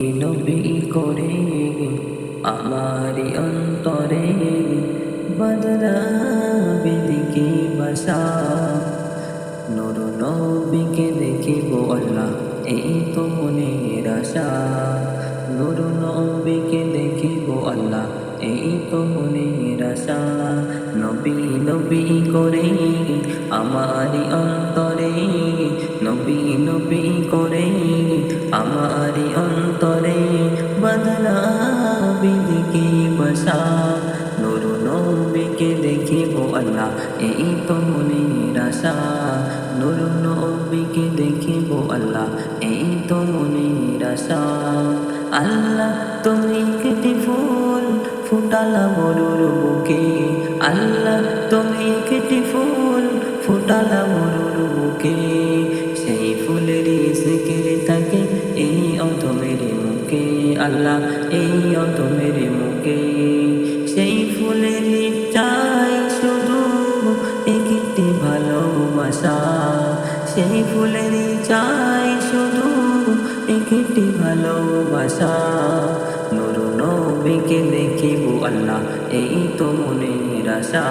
নবী করে আমারি অন্তরে বদলাবে দিকে বাসা নূর নবীকে দেখিব আল্লাহ এই তো মনের আশা নূর নবীকে দেখিব আল্লাহ এই তো মনের আশা নবী নবী করে আমারি অন্তরে নবী নবী করে আমারি অন্তরে বদলাবে দিকে বাসা নূর নবীকে দেখিব আল্লাহ এই তো মনের আশা নূর নবীকে দেখিব আল্লাহ এই তো মনের আশা আল্লাহ তুমি একটি ফুল ফুটালা মরুর বুকে আল্লাহ তুমি একটি ফুল ফুটালা মরুর বুকে সেই ফুলের জিকির থাকে এই অধমের মুখে আল্লাহ এই অধমের মুখে সেই ফুলের চাই শুধু একটি ভালোবাসা সেই ফুলের চাই শুধু একটি ভালোবাসা নূর নবীকে দেখিব আল্লাহ এই তো মনের আশা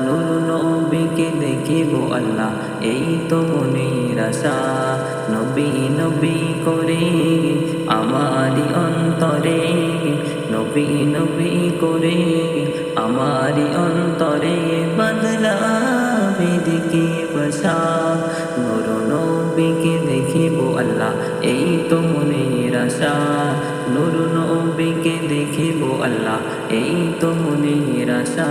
নূর নবীকে দেখিব আল্লাহ এই তো মনের আশা নবী নবী করে আমারি অন্তরে নবী নবী করে আমারি অন্তরে বদলাবে দিকে বাসা নূর নবীকে দেখিব আল্লাহ এই তো মনের আশা নূর নবীকে দেখিব আল্লাহ এই তো মনের আশা।